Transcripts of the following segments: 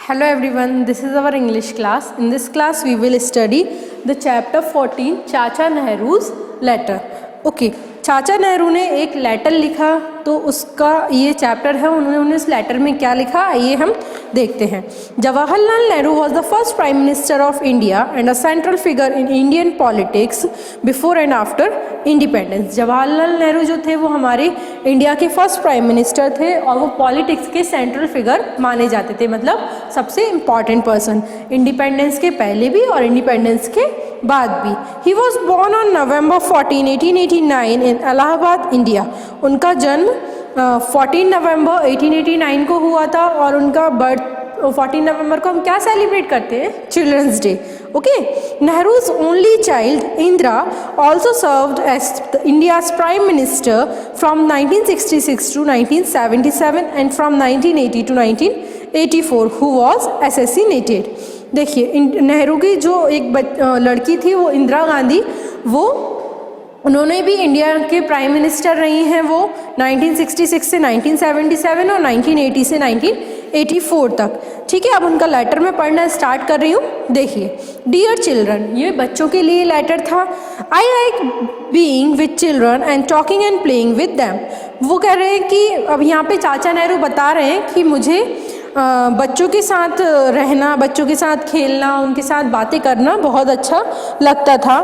Hello everyone, this is our English class. In this class we will study the chapter 14 चाचा नेहरू's letter. Okay, चाचा नेहरू ने एक letter लिखा तो उसका ये चैप्टर है. उन्होंने उस लेटर में क्या लिखा आइए हम देखते हैं. Jawaharlal Nehru was the first prime minister of India and a central figure in Indian politics before and after independence. Jawaharlal Nehru जो थे वो हमारे इंडिया के फर्स्ट प्राइम मिनिस्टर थे और वो पॉलिटिक्स के सेंट्रल फिगर माने जाते थे, मतलब सबसे इम्पॉर्टेंट पर्सन, इंडिपेंडेंस के पहले भी और इंडिपेंडेंस के बाद भी. He was born on November 14, 1889 in Allahabad, India. उनका जन्म 14 नवंबर 1889 को हुआ था और उनका बर्थ 14 नवंबर को हम क्या सेलिब्रेट करते हैं? Children's day. Okay. Nehru's only child Indira also served as India's prime minister from 1966 to 1977 and from 1980 to 1984 who was assassinated. देखिए नेहरू की जो एक लड़की थी वो इंदिरा गांधी, वो उन्होंने भी इंडिया के प्राइम मिनिस्टर रही हैं. वो 1966 से 1977 और 1980 से 1984 तक. ठीक है, अब उनका लेटर मैं पढ़ना स्टार्ट कर रही हूँ. देखिए, डियर चिल्ड्रन, ये बच्चों के लिए लेटर था. I like being with children and talking and playing with them. वो कह रहे हैं कि अब यहाँ पे चाचा नेहरू बता रहे हैं कि मुझे बच्चों के साथ रहना, बच्चों के साथ खेलना, उनके साथ बातें करना बहुत अच्छा लगता था.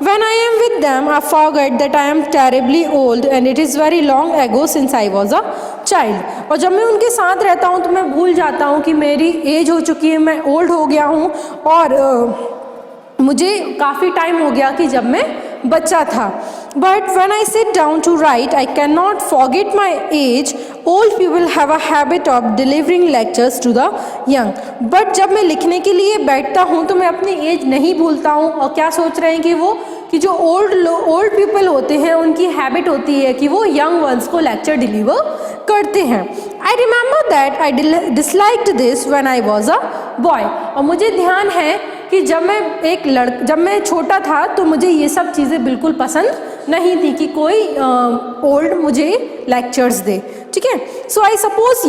When I am with them, I forget that I am terribly old and it is very long ago since I was a child. और जब मैं उनके साथ रहता हूँ तो मैं भूल जाता हूँ कि मेरी एज हो चुकी है, मैं ओल्ड हो गया हूँ और मुझे काफ़ी टाइम हो गया कि जब मैं बच्चा था. But when I sit down to write, I cannot forget my age. Old people have a habit of delivering lectures to the young. But जब मैं लिखने के लिए बैठता हूँ तो मैं अपनी एज नहीं भूलता हूँ. और क्या सोच रहे हैं कि जो ओल्ड पीपल होते हैं उनकी हैबिट होती है कि वो यंग वंस को लेक्चर डिलीवर करते हैं. I remember that I disliked this when I was a boy. और मुझे ध्यान है कि जब मैं छोटा था तो मुझे ये सब चीज़ें बिल्कुल पसंद नहीं थी कि कोई ओल्ड मुझे लेक्चर्स दे. ठीक है. So I suppose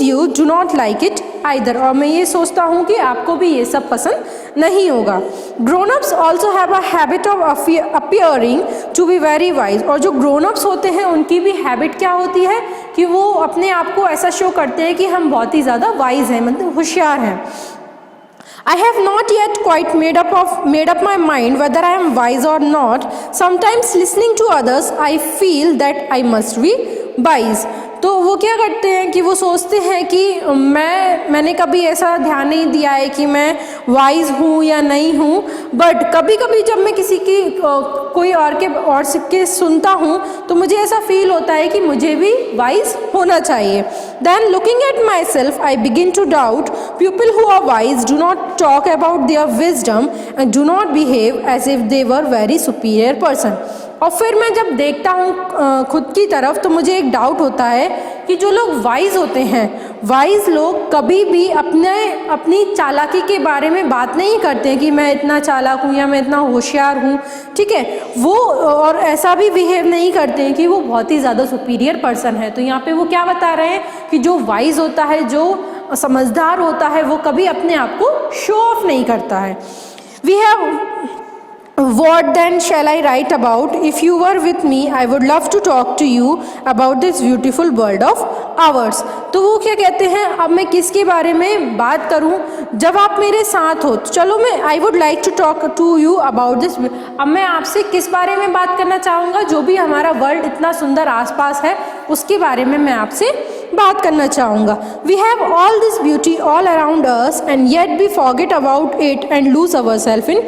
you do not like it either. और मैं ये सोचता हूँ कि आपको भी ये सब पसंद नहीं होगा. Grown ups also have a habit of appearing to be very wise. और जो ग्रोन अप्स होते हैं उनकी भी हैबिट क्या होती है कि वो अपने आप को ऐसा शो करते हैं कि हम बहुत ही ज़्यादा वाइज हैं, मतलब होशियार हैं. I have not yet quite made up my mind whether I am wise or not. Sometimes listening to others, I feel that I must be wise. तो वो क्या करते हैं कि वो सोचते हैं कि मैंने कभी ऐसा ध्यान नहीं दिया है कि मैं वाइज हूँ या नहीं हूँ. बट कभी कभी जब मैं किसी की कोई और के सुनता हूँ तो मुझे ऐसा फील होता है कि मुझे भी वाइज होना चाहिए. Then looking at myself I begin to doubt people who are wise do not talk about their wisdom and do not behave as if they were very superior person. और फिर मैं जब देखता हूँ खुद की तरफ तो मुझे एक डाउट होता है कि जो लोग वाइज होते हैं, वाइज लोग कभी भी अपनी चालाकी के बारे में बात नहीं करते हैं कि मैं इतना चालाक हूँ या मैं इतना होशियार हूँ. ठीक है. वो और ऐसा भी बिहेव नहीं करते हैं कि वो बहुत ही ज़्यादा सुपीरियर पर्सन है. तो यहाँ पे वो क्या बता रहे हैं कि जो वाइज होता है, जो समझदार होता है, वो कभी अपने आप को शो ऑफ नहीं करता है. We have What then shall I write about? If you were with me, I would love to talk to you about this beautiful world of ours. तो वो क्या कहते हैं, अब मैं किसके बारे में बात करूं जब आप मेरे साथ हो. तो चलो मैं I would like to talk to you about this. अब मैं आपसे किस बारे में बात करना चाहूँगा? जो भी हमारा वर्ल्ड इतना सुंदर आसपास है उसके बारे में मैं आपसे बात करना चाहूँगा. We have all this beauty all around us and yet we forget about it and lose ourselves in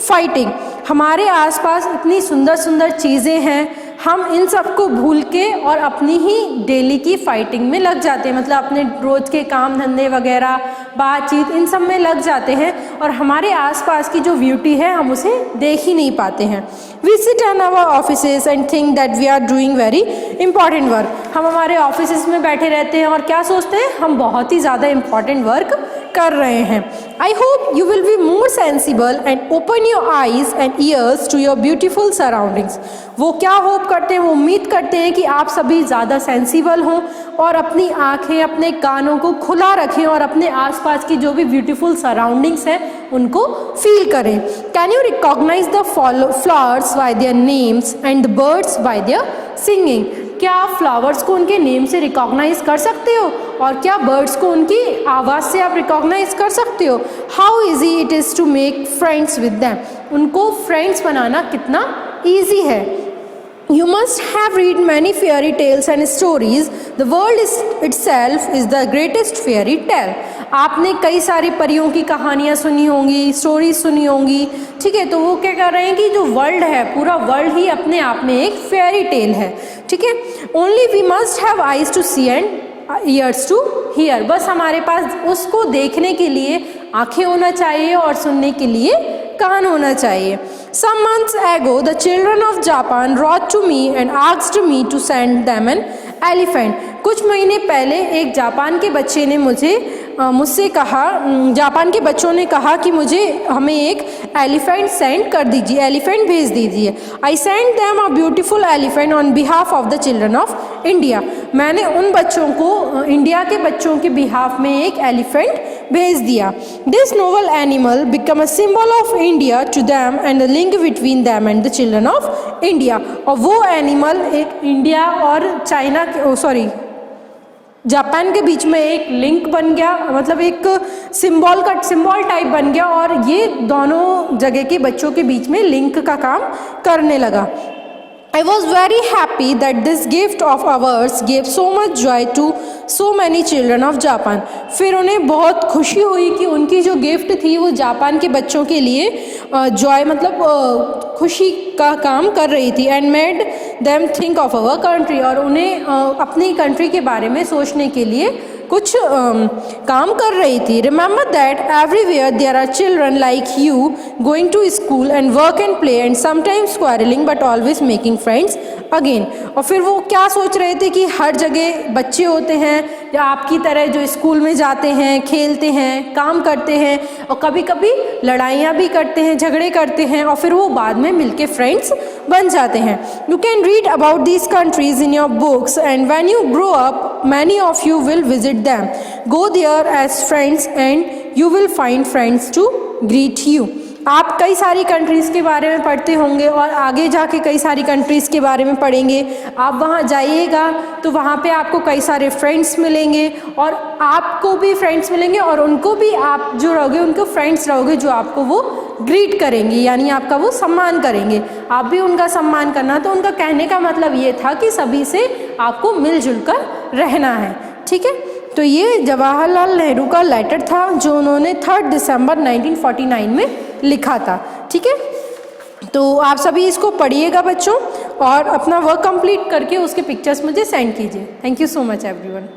fighting. हमारे आसपास इतनी सुंदर सुंदर चीज़ें हैं, हम इन सब को भूल के और अपनी ही डेली की फाइटिंग में लग जाते हैं, मतलब अपने रोज़ के काम धंधे वगैरह, बातचीत, इन सब में लग जाते हैं और हमारे आसपास की जो ब्यूटी है हम उसे देख ही नहीं पाते हैं. We sit in our offices and think that we are doing very important work. हम हमारे ऑफिसेज में बैठे रहते हैं और क्या सोचते हैं, हम बहुत ही ज़्यादा इंपॉर्टेंट वर्क कर रहे हैं. I hope you will be more sensible and open your eyes and ears to your beautiful surroundings. वो क्या होप करते हैं, वो उम्मीद करते हैं कि आप सभी ज़्यादा सेंसिबल हों और अपनी आँखें, अपने कानों को खुला रखें और अपने आसपास की जो भी ब्यूटीफुल सराउंडिंग्स हैं उनको फील करें। Can you recognise the flowers by their names and the birds by their singing. क्या आप फ्लावर्स को उनके नेम से रिकॉग्नाइज कर सकते हो और क्या बर्ड्स को उनकी आवाज़ से आप रिकॉग्नाइज कर सकते हो। How easy it is to make friends with them. उनको फ्रेंड्स बनाना कितना ईजी है। You must have read many fairy tales and stories. The world itself is the greatest fairy tale. आपने कई सारी परियों की कहानियाँ सुनी होंगी, स्टोरीज सुनी होंगी, ठीक है। तो वो क्या कर रहे हैं कि जो वर्ल्ड है, पूरा वर्ल्ड ही अपने आप में एक फेयरी टेल है, ठीक है। Only we must have eyes to see and ears to hear. बस हमारे पास उसको देखने के लिए आँखें होना चाहिए और सुनने के लिए कान होना चाहिए। Some months ago, the children of Japan wrote to me and asked me to send them an elephant. कुछ महीने पहले एक जापान के बच्चे ने मुझसे कहा, जापान के बच्चों ने कहा कि हमें एक एलिफेंट सेंड कर दीजिए, एलिफेंट भेज दीजिए। I send them a beautiful elephant on behalf of the children of India. मैंने उन बच्चों को, इंडिया के बच्चों के बिहाफ में एक एलिफेंट भेज दिया। This noble animal become a symbol of India to them and the link between them and the children of India. और वो एनिमल एक इंडिया और चाइना के जापान के बीच में एक लिंक बन गया, मतलब एक सिंबल टाइप बन गया और ये दोनों जगह के बच्चों के बीच में लिंक का काम करने लगा। I was very happy that this gift of ours gave so much joy to so many children of Japan. फिर उन्हें बहुत खुशी हुई कि उनकी जो गिफ्ट थी वो जापान के बच्चों के लिए जॉय मतलब खुशी का काम कर रही थी। And made them think of our country, और उन्हें अपनी कंट्री के बारे में सोचने के लिए कुछ काम कर रही थी। Remember that everywhere there are children like you going to school and work and play and sometimes quarrelling but always making friends again. और फिर वो क्या सोच रहे थे कि हर जगह बच्चे होते हैं या आपकी तरह जो स्कूल में जाते हैं, खेलते हैं, काम करते हैं और कभी कभी लड़ाइयाँ भी करते हैं, झगड़े करते हैं और फिर वो बाद में मिलके फ्रेंड्स बन जाते हैं। You can read about these countries in your books and when you grow up many of you will visit them. Go there as friends and you will find friends to greet you. आप कई सारी countries के बारे में पढ़ते होंगे और आगे जाके कई सारी कंट्रीज़ के बारे में पढ़ेंगे। आप वहाँ जाइएगा तो वहाँ पे आपको कई सारे फ्रेंड्स मिलेंगे और आपको भी फ्रेंड्स मिलेंगे और उनको भी आप जो रहोगे उनको फ्रेंड्स रहोगे जो आपको वो ग्रीट करेंगे, यानी आपका वो सम्मान करेंगे, आप भी उनका सम्मान करना। तो उनका कहने का मतलब ये था कि सभी से आपको मिलजुल कर रहना है, ठीक है। तो ये जवाहरलाल नेहरू का लेटर था जो उन्होंने 3 दिसंबर 1949 में लिखा था, ठीक है। तो आप सभी इसको पढ़िएगा बच्चों और अपना वर्क कंप्लीट करके उसके पिक्चर्स मुझे सेंड कीजिए। Thank you so much everyone.